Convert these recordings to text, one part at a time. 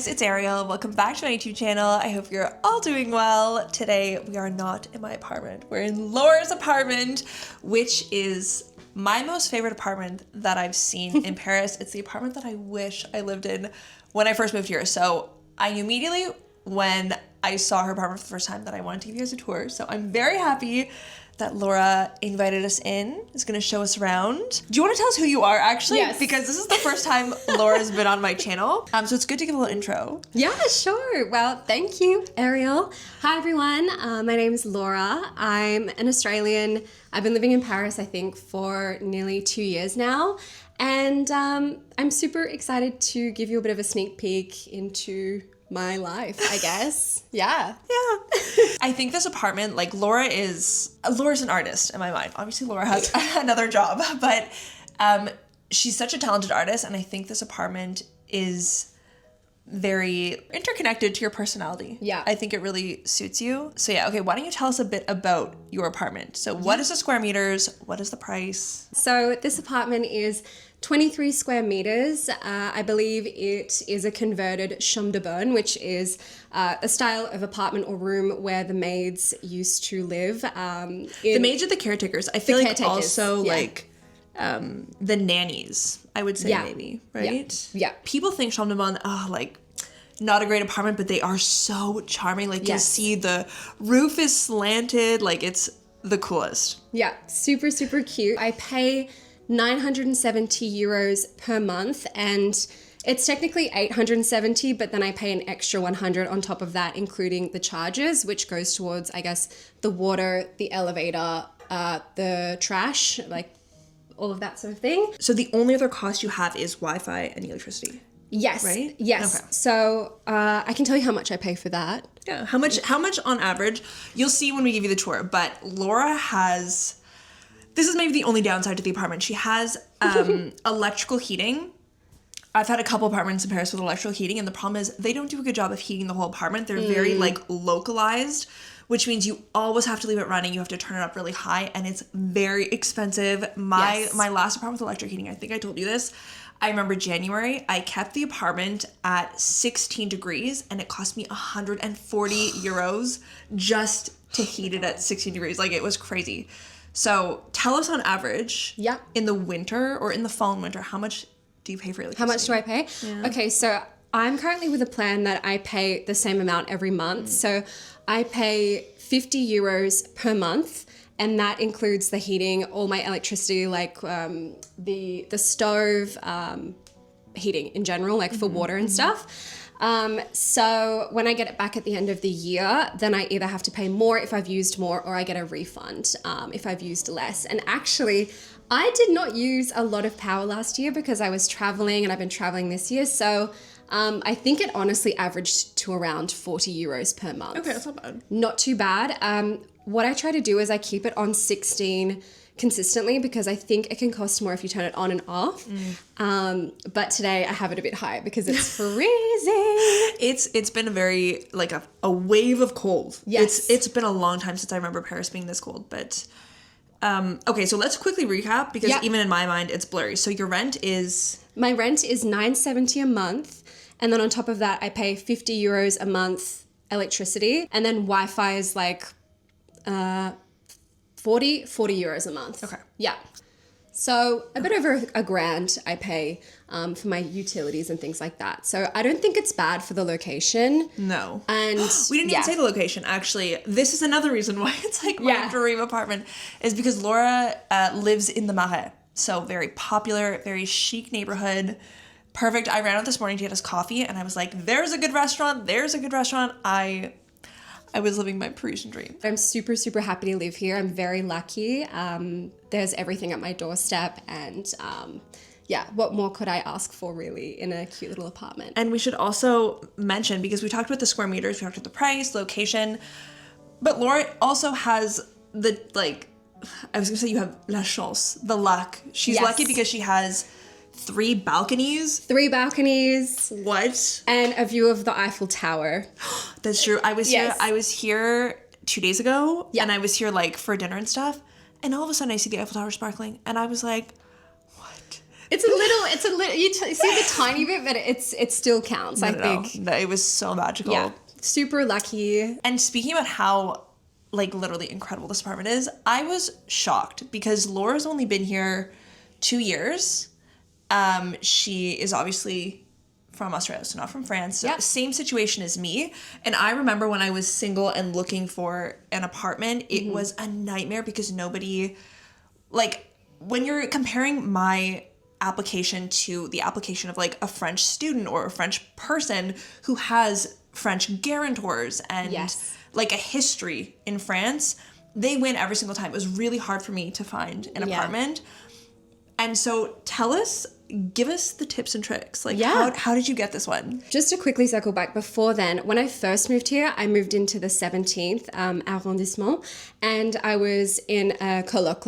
guys, it's Arielle. Welcome back to my YouTube channel. I hope you're all doing well. Today, we are not in my apartment. We're in Laura's apartment, which is my most favorite apartment that I've seen in Paris. It's the apartment that I wish I lived in when I first moved here. So I knew immediately when I saw her apartment for the first time that I wanted to give you guys a tour. So I'm very happy that Laura invited us in, is going to show us around. Do you want to tell us who you are, actually? Yes. Because this is the first time Laura's been on my channel. So it's good to give a little intro. Yeah, sure. Well, thank you, Arielle. Hi, everyone. My name's Laura. I'm an Australian. I've been living in Paris, I think, for nearly 2 years now. And I'm super excited to give you a bit of a sneak peek into my life, I guess. Yeah. I think this apartment, like Laura's an artist in my mind. Obviously Laura has another job, but she's such a talented artist, and I think this apartment is very interconnected to your personality. Yeah. I think it really suits you. So yeah, okay, why don't you tell us a bit about your apartment? So what is the square meters? What is the price? So this apartment is 23 square meters. I believe it is a converted chambre de bonne, which is a style of apartment or room where the maids used to live. The maids are the caretakers. I feel like caretakers, also yeah. like the nannies, I would say, Yeah. maybe, right? Yeah. People think chambre de bonne, like not a great apartment, but they are so charming. Like you'll Yes. see the roof is slanted, like it's the coolest. Yeah, super, super cute. I pay 970 euros per month, and it's technically 870, but then I pay an extra 100 on top of that, including the charges, which goes towards, I guess, the water, the elevator, the trash, like all of that sort of thing. So the only other cost you have is Wi-Fi and electricity. Yes. Right? Yes. Okay. So I can tell you how much I pay for that. Yeah. How much on average? You'll see when we give you the tour, but Laura has, this is maybe the only downside to the apartment. She has electrical heating. I've had a couple apartments in Paris with electrical heating, and the problem is they don't do a good job of heating the whole apartment. They're very like localized, which means you always have to leave it running. You have to turn it up really high, and it's very expensive. My last apartment with electric heating, I think I told you this. I remember January, I kept the apartment at 16 degrees, and it cost me 140 euros just to heat it at 16 degrees. Like, it was crazy. So tell us on average, Yeah. in the winter or in the fall and winter, how much do you pay for electricity? How much do I pay? Yeah. Okay, so I'm currently with a plan that I pay the same amount every month. So I pay 50 euros per month, and that includes the heating, all my electricity, like the stove, heating in general, like for water and stuff. So when I get it back at the end of the year, then I either have to pay more if I've used more, or I get a refund if I've used less. And actually, I did not use a lot of power last year because I was traveling, and I've been traveling this year. So I think it honestly averaged to around 40 euros per month. Okay, that's not bad. Not too bad. What I try to do is I keep it on 16 consistently, because I think it can cost more if you turn it on and off. But today I have it a bit higher because it's freezing. It's been a very, like a wave of cold. Yes. It's been a long time since I remember Paris being this cold, but okay, so let's quickly recap, because even in my mind it's blurry. So your rent is? My rent is 970 a month, and then on top of that I pay 50 euros a month electricity, and then Wi-Fi is like 40 euros a month. Okay. Yeah. So a bit over a grand I pay for my utilities and things like that. So I don't think it's bad for the location. No. And we didn't even say the location, actually. This is another reason why it's like my dream apartment, is because Laura lives in the Marais. So very popular, very chic neighborhood. Perfect. I ran out this morning to get us coffee, and I was like, there's a good restaurant. There's a good restaurant. I was living my Parisian dream. I'm super, super happy to live here. I'm very lucky. There's everything at my doorstep, and what more could I ask for really in a cute little apartment? And we should also mention, because we talked about the square meters, we talked about the price, location, but Laura also has the, like, I was gonna say you have la chance, the luck. She's lucky because she has 3 balconies. 3 balconies. What? And a view of the Eiffel Tower. That's true. I was here 2 days ago, and I was here like for dinner and stuff, and all of a sudden I see the Eiffel Tower sparkling, and I was like, what? It's a little, you see the tiny bit, but it still counts, I think. No, it was so magical. Yeah, super lucky. And speaking about how, like, literally incredible this apartment is, I was shocked because Laura's only been here 2 years. She is obviously from Australia, so not from France. So same situation as me. And I remember when I was single and looking for an apartment, it was a nightmare because nobody, like, when you're comparing my application to the application of, like, a French student or a French person who has French guarantors and like a history in France, they win every single time. It was really hard for me to find an apartment. And so give us the tips and tricks. Like, how did you get this one? Just to quickly circle back, before then, when I first moved here, I moved into the 17th arrondissement, and I was in a coloc,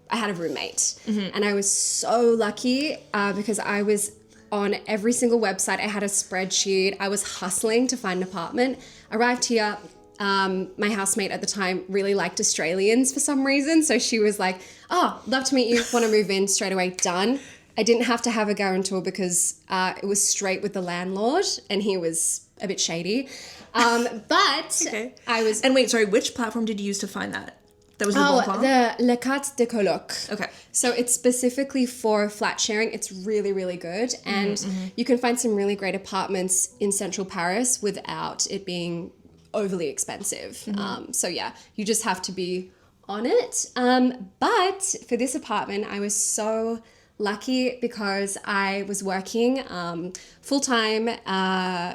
I had a roommate. And I was so lucky because I was on every single website. I had a spreadsheet. I was hustling to find an apartment. Arrived here. My housemate at the time really liked Australians for some reason. So she was like, oh, love to meet you. Want to move in straight away. Done. I didn't have to have a guarantor because it was straight with the landlord and he was a bit shady. But I was... And wait, sorry, which platform did you use to find that? That was the Le Carte de Coloc. Okay. So it's specifically for flat sharing. It's really, really good. And you can find some really great apartments in central Paris without it being overly expensive. So yeah, you just have to be on it. But for this apartment, I was so lucky because I was working full-time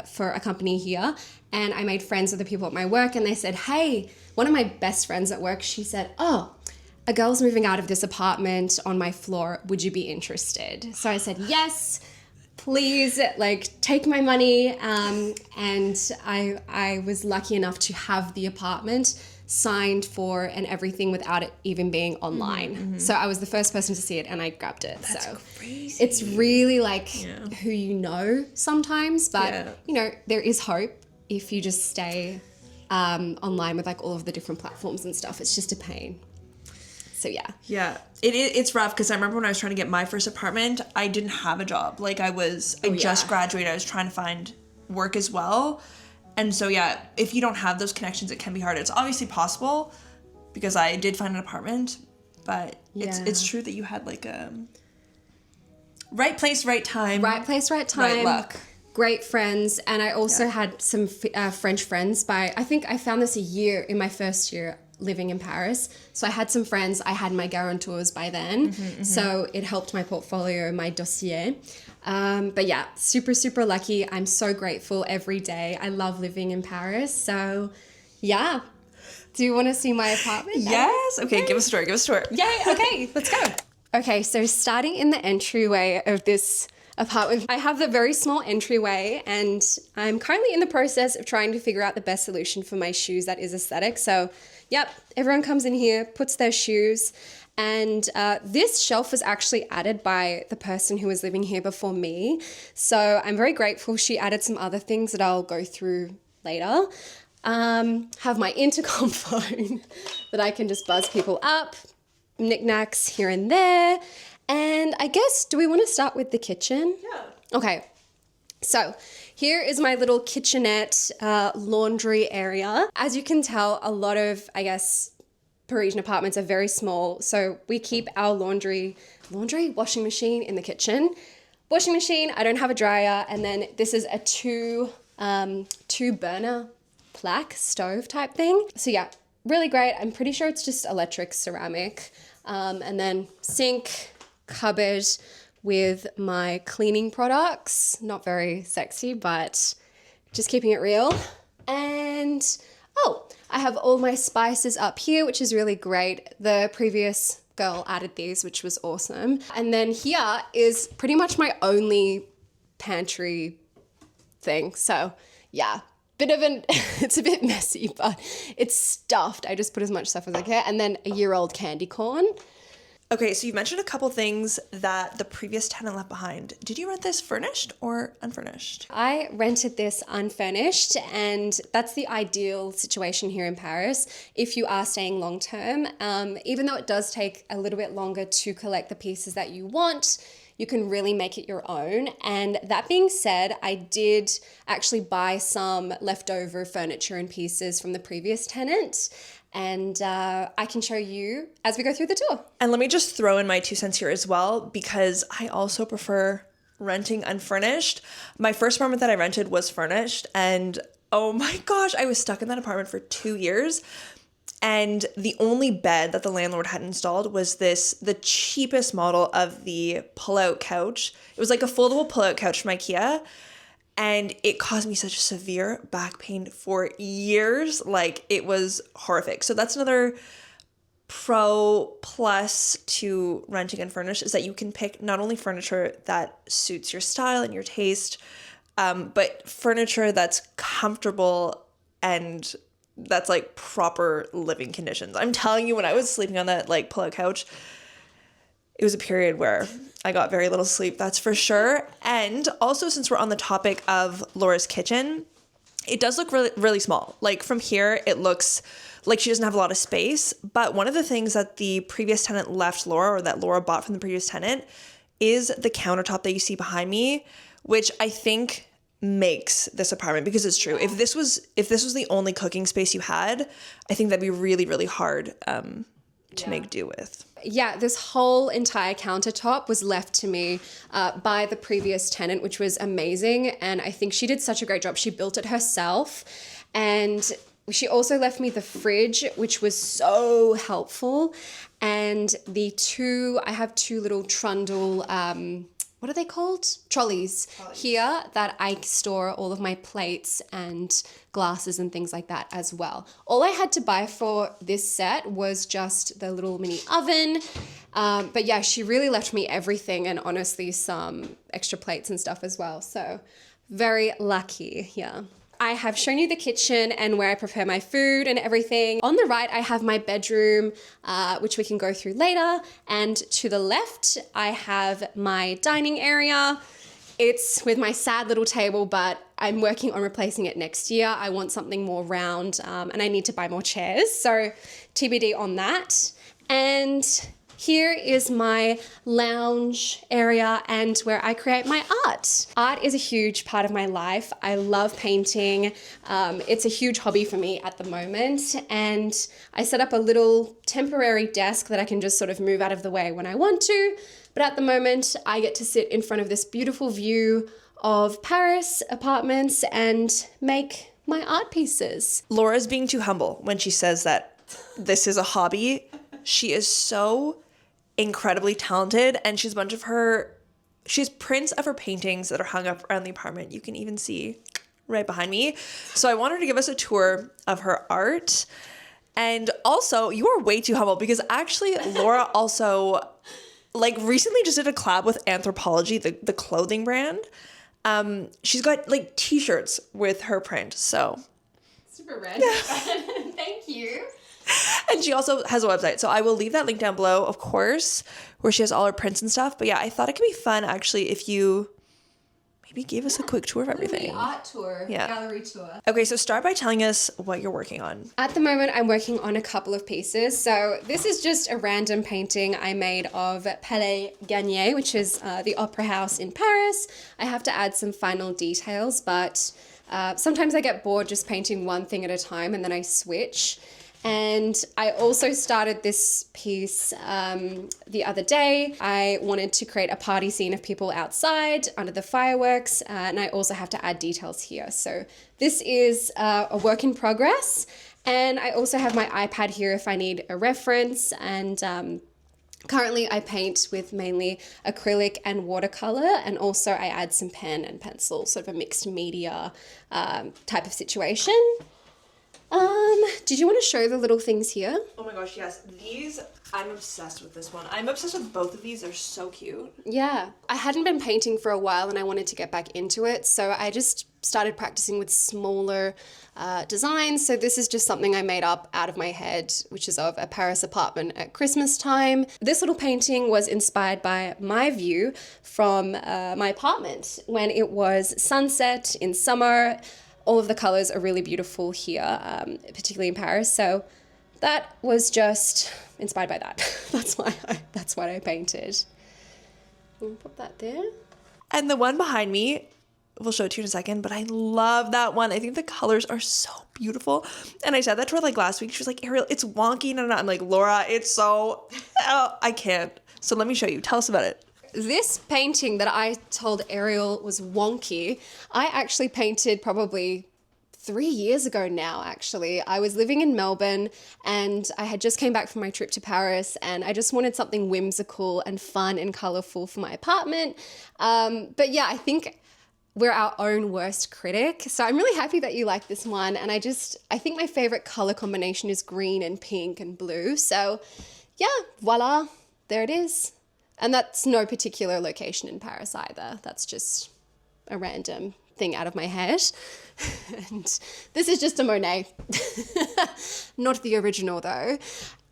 for a company here, and I made friends with the people at my work, and they said, hey, one of my best friends at work, she said, oh, a girl's moving out of this apartment on my floor. Would you be interested? So I said, yes, please, like, take my money. And I was lucky enough to have the apartment signed for and everything without it even being online. So I was the first person to see it and I grabbed it. That's so crazy. It's really like who you know sometimes, but you know, there is hope if you just stay online with like all of the different platforms and stuff. It's just a pain. So yeah. It's rough because I remember when I was trying to get my first apartment, I didn't have a job. Like I just graduated. I was trying to find work as well. And so if you don't have those connections, it can be hard. It's obviously possible because I did find an apartment, but it's true that you had like a right place, right time. Right place, right time. Right luck. Great friends. And I also had some French friends I think I found this in my first year living in Paris. So I had some friends, I had my guarantors by then. So it helped my portfolio, my dossier. But yeah, super, super lucky. I'm so grateful every day. I love living in Paris. So yeah. Do you want to see my apartment? Yes. Okay, give us a tour. Yay. Okay, let's go. Okay, so starting in the entryway of this apartment, I have the very small entryway and I'm currently in the process of trying to figure out the best solution for my shoes that is aesthetic. So yep, everyone comes in here, puts their shoes, and this shelf was actually added by the person who was living here before me. So I'm very grateful. She added some other things that I'll go through later. Have my intercom phone that I can just buzz people up, knickknacks here and there. And I guess, do we want to start with the kitchen? Yeah. Okay. So here is my little kitchenette laundry area. As you can tell, a lot of, I guess, Parisian apartments are very small. So we keep our washing machine in the kitchen. Washing machine, I don't have a dryer. And then this is a two burner plaque stove type thing. So yeah, really great. I'm pretty sure it's just electric ceramic. And then sink, cupboard with my cleaning products. Not very sexy, but just keeping it real. And I have all my spices up here, which is really great. The previous girl added these, which was awesome. And then here is pretty much my only pantry thing. So yeah, it's a bit messy, but it's stuffed. I just put as much stuff as I can. And then a year-old candy corn. Okay, so you mentioned a couple things that the previous tenant left behind. Did you rent this furnished or unfurnished? I rented this unfurnished, and that's the ideal situation here in Paris if you are staying long term. Even though it does take a little bit longer to collect the pieces that you want, you can really make it your own. And that being said, I did actually buy some leftover furniture and pieces from the previous tenant. And I can show you as we go through the tour. And let me just throw in my 2 cents here as well, because I also prefer renting unfurnished. My first apartment that I rented was furnished, and oh my gosh, I was stuck in that apartment for 2 years. And the only bed that the landlord had installed was the cheapest model of the pull-out couch. It was like a foldable pull-out couch from IKEA. And it caused me such severe back pain for years. Like, it was horrific. So that's another pro plus to renting unfurnished, is that you can pick not only furniture that suits your style and your taste, but furniture that's comfortable and that's like proper living conditions. I'm telling you, when I was sleeping on that like pull-out couch, it was a period where I got very little sleep, that's for sure. And also, since we're on the topic of Laura's kitchen, it does look really, really small. Like, from here, it looks like she doesn't have a lot of space. But one of the things that the previous tenant left Laura, or that Laura bought from the previous tenant, is the countertop that you see behind me, which I think makes this apartment, because it's true. If this was the only cooking space you had, I think that'd be really, really hard to make do with. Yeah, this whole entire countertop was left to me by the previous tenant, which was amazing. And I think she did such a great job. She built it herself. And she also left me the fridge, which was so helpful. And I have 2 little trundle, what are they called? Trolleys here that I store all of my plates and glasses and things like that as well. All I had to buy for this set was just the little mini oven. But yeah, she really left me everything, and honestly some extra plates and stuff as well. So very lucky here. I have shown you the kitchen and where I prepare my food and everything. On the right, I have my bedroom, which we can go through later. And to the left, I have my dining area. It's with my sad little table, but I'm working on replacing it next year. I want something more round, and I need to buy more chairs. So TBD on that. And here is my lounge area and where I create my art. Art is a huge part of my life. I love painting. It's a huge hobby for me at the moment. And I set up a little temporary desk that I can just sort of move out of the way when I want to. But at the moment, I get to sit in front of this beautiful view of Paris apartments and make my art pieces. Laura's being too humble when she says that this is a hobby. She is so incredibly talented, and she has prints of her paintings that are hung up around the apartment. You can even see right behind me. So I want her to give us a tour of her art. And also, you are way too humble, because actually Laura also like recently just did a collab with Anthropology, the clothing brand. She's got like t-shirts with her print. So super random. Thank you. And she also has a website. So I will leave that link down below, of course, where she has all her prints and stuff. But yeah, I thought it could be fun actually if you maybe gave us a quick tour of everything. Art tour, gallery tour. Okay, so start by telling us what you're working on. At the moment, I'm working on a couple of pieces. So this is just a random painting I made of Palais Garnier, which is the opera house in Paris. I have to add some final details, but sometimes I get bored just painting one thing at a time and then I switch. And I also started this piece the other day. I wanted to create a party scene of people outside under the fireworks, and I also have to add details here. So this is a work in progress, and I also have my iPad here if I need a reference. And currently I paint with mainly acrylic and watercolor, and also I add some pen and pencil, sort of a mixed media type of situation. Did you want to show the little things here? Oh my gosh, yes. These, I'm obsessed with this one. I'm obsessed with both of these. They're so cute. Yeah. I hadn't been painting for a while and I wanted to get back into it. So I just started practicing with smaller designs. So this is just something I made up out of my head, which is of a Paris apartment at Christmas time. This little painting was inspired by my view from my apartment when it was sunset in summer. All of the colors are really beautiful here, particularly in Paris. So that was just inspired by that. That's what I painted. We'll put that there. And the one behind me, we'll show it to you in a second, but I love that one. I think the colors are so beautiful. And I said that to her like last week. She was like, Arielle, it's wonky. No. I'm like, Laura, it's so, I can't. So let me show you. Tell us about it. This painting that I told Arielle was wonky, I actually painted probably 3 years ago now, actually. I was living in Melbourne and I had just came back from my trip to Paris and I just wanted something whimsical and fun and colorful for my apartment. But yeah, I think we're our own worst critic. So I'm really happy that you like this one. And I think my favorite color combination is green and pink and blue. So yeah, voila, there it is. And that's no particular location in Paris either. That's just a random thing out of my head. And this is just a Monet. Not the original though.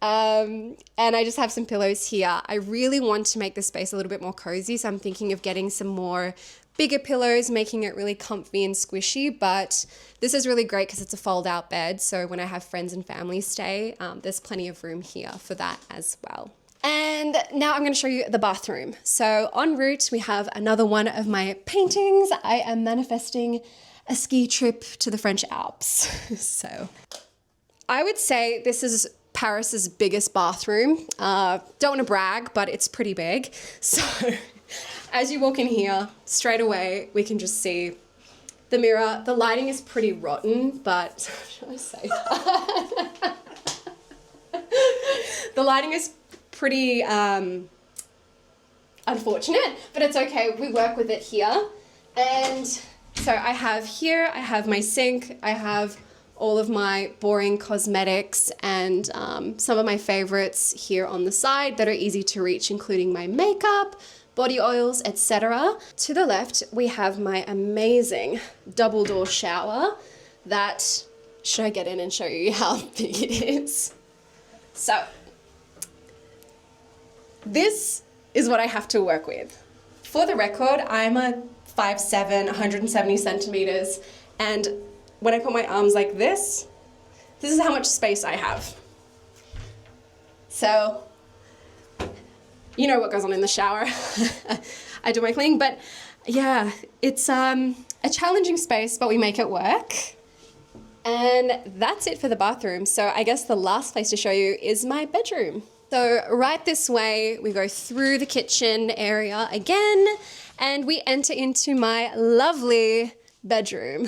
And I just have some pillows here. I really want to make the space a little bit more cozy. So I'm thinking of getting some more bigger pillows, making it really comfy and squishy. But this is really great because it's a fold out bed. So when I have friends and family stay, there's plenty of room here for that as well. And now I'm going to show you the bathroom. So en route, we have another one of my paintings. I am manifesting a ski trip to the French Alps. So I would say this is Paris's biggest bathroom. Don't want to brag, but it's pretty big. So as you walk in here, straight away, we can just see the mirror. The lighting is pretty rotten, but should I say that? The lighting is pretty unfortunate, but it's okay. We work with it here. And so I have my sink, I have all of my boring cosmetics and some of my favorites here on the side that are easy to reach, including my makeup, body oils, etc. To the left, we have my amazing double door shower that, should I get in and show you how big it is? So, this is what I have to work with. For the record, I'm a 5'7", 170 centimeters, and when I put my arms like this is how much space I have. So, you know what goes on in the shower. I do my cleaning, but yeah, it's a challenging space, but we make it work. And that's it for the bathroom. So I guess the last place to show you is my bedroom. So right this way, we go through the kitchen area again, and we enter into my lovely bedroom.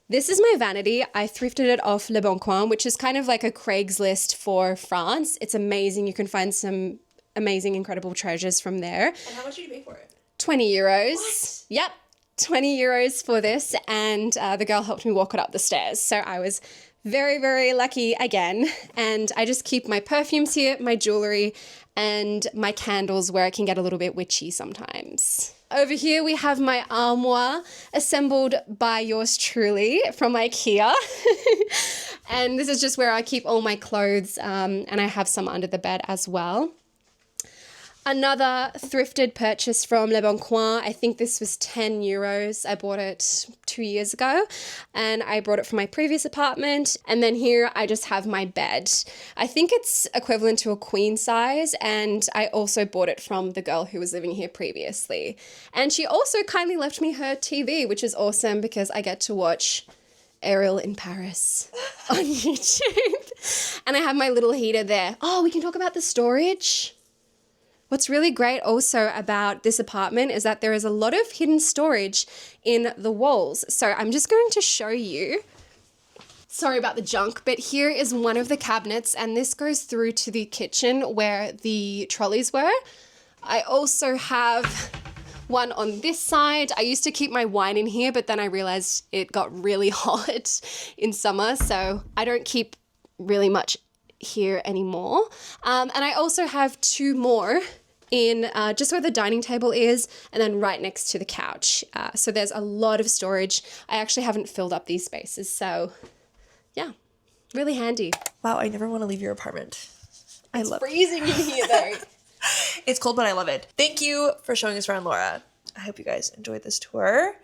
This is my vanity. I thrifted it off Le Bon Coin, which is kind of like a Craigslist for France. It's amazing. You can find some amazing, incredible treasures from there. And how much did you pay for it? 20 euros. What? Yep. 20 euros for this, and the girl helped me walk it up the stairs. So I was very, very lucky again. And I just keep my perfumes here, my jewelry, and my candles where it can get a little bit witchy sometimes. Over here we have my armoire assembled by yours truly from IKEA. And this is just where I keep all my clothes, and I have some under the bed as well. Another thrifted purchase from Le Bon Coin. I think this was 10 euros. I bought it 2 years ago and I brought it from my previous apartment. And then here I just have my bed. I think it's equivalent to a queen size, and I also bought it from the girl who was living here previously. And she also kindly left me her TV, which is awesome because I get to watch Arielle in Paris on YouTube. And I have my little heater there. Oh, we can talk about the storage. What's really great also about this apartment is that there is a lot of hidden storage in the walls. So I'm just going to show you. Sorry about the junk, but here is one of the cabinets, and this goes through to the kitchen where the trolleys were. I also have one on this side. I used to keep my wine in here, but then I realized it got really hot in summer, so I don't keep really much here anymore. And I also have two more in just where the dining table is, and then right next to the couch. So there's a lot of storage. I actually haven't filled up these spaces, so yeah, really handy. Wow, I never want to leave your apartment. It's freezing in here though. It's cold, but I love it. Thank you for showing us around, Laura. I hope you guys enjoyed this tour.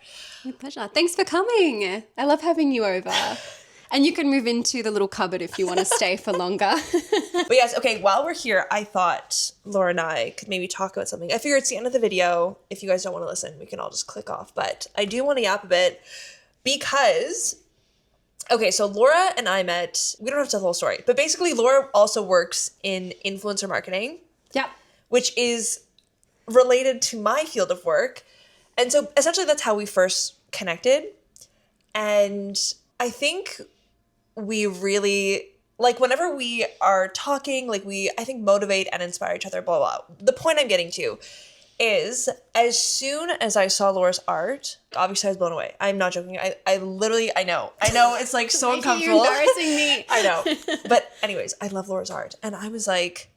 My pleasure. Thanks for coming. I love having you over. And you can move into the little cupboard if you want to stay for longer. But yes, okay, while we're here, I thought Laura and I could maybe talk about something. I figure it's the end of the video. If you guys don't want to listen, we can all just click off. But I do want to yap a bit because, okay, so Laura and I met, we don't have to tell the whole story, but basically Laura also works in influencer marketing. Yep. Which is related to my field of work. And so essentially that's how we first connected. And I think we really, like whenever we are talking, like I think motivate and inspire each other, blah, blah, blah. The point I'm getting to is as soon as I saw Laura's art, obviously I was blown away. I'm not joking. I literally, I know it's like so uncomfortable. You're embarrassing me. I know. But anyways, I love Laura's art. And I was like,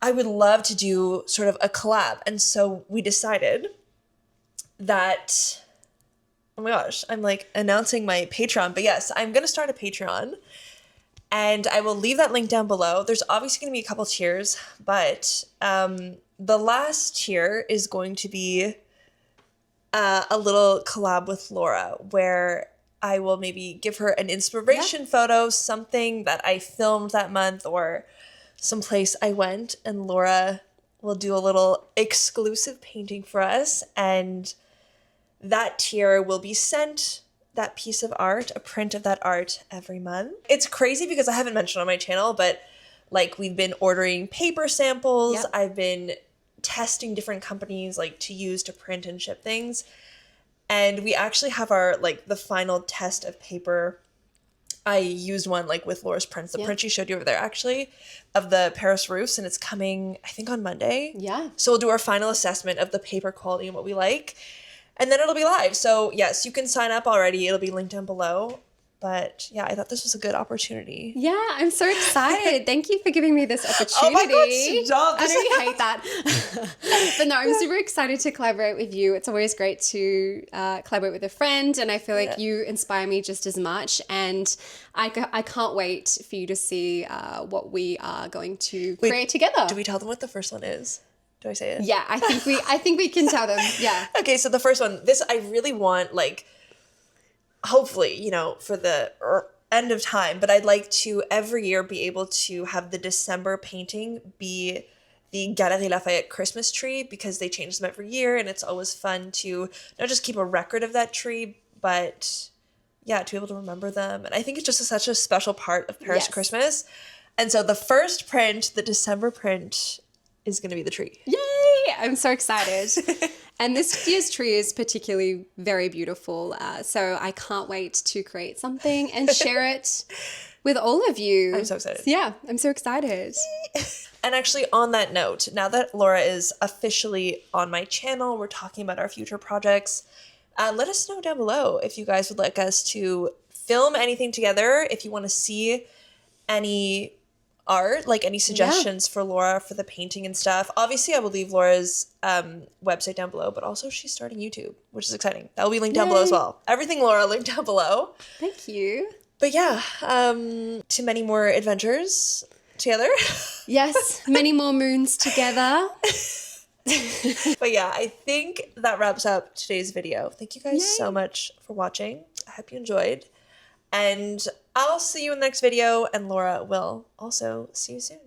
I would love to do sort of a collab. And so we decided that, oh my gosh, I'm like announcing my Patreon. But yes, I'm going to start a Patreon. And I will leave that link down below. There's obviously going to be a couple tiers. But the last tier is going to be a little collab with Laura where I will maybe give her an inspiration photo, something that I filmed that month or someplace I went, and Laura will do a little exclusive painting for us, and that tier will be sent that piece of art, a print of that art every month. It's crazy because I haven't mentioned on my channel, but like we've been ordering paper samples. Yep. I've been testing different companies like to use to print and ship things. And we actually have our like the final test of paper. I used one like with Laura's prints, the print she showed you over there actually, of the Paris roofs, and it's coming, I think, on Monday. Yeah. So we'll do our final assessment of the paper quality and what we like, and then it'll be live. So yes, you can sign up already. It'll be linked down below. But yeah, I thought this was a good opportunity. Yeah, I'm so excited. Thank you for giving me this opportunity. Oh my God, stop. I know you hate that. But no, I'm super excited to collaborate with you. It's always great to collaborate with a friend. And I feel like you inspire me just as much. And I can't wait for you to see what we are going to create together. Do we tell them what the first one is? Do I say it? Yeah, I think we can tell them. Yeah. Okay, so the first one, this I really want, like, hopefully, you know, for the end of time, but I'd like to every year be able to have the December painting be the Galerie Lafayette Christmas tree, because they change them every year, and it's always fun to not just keep a record of that tree, but yeah, to be able to remember them. And I think it's just such a special part of Paris Christmas. And so the first print, the December print, is going to be the tree. Yay! I'm so excited. And this year's tree is particularly very beautiful. So I can't wait to create something and share it with all of you. I'm so excited. Yeah, I'm so excited. And actually, on that note, now that Laura is officially on my channel, we're talking about our future projects. Let us know down below if you guys would like us to film anything together, if you want to see any art, like any suggestions for Laura for the painting and stuff. Obviously, I will leave Laura's website down below, but also she's starting YouTube, which is exciting. That will be linked down below as well. Everything Laura linked down below. Thank you. But yeah, to many more adventures together. Yes, many more moons together. But yeah, I think that wraps up today's video. Thank you guys so much for watching. I hope you enjoyed. And I'll see you in the next video, and Laura will also see you soon.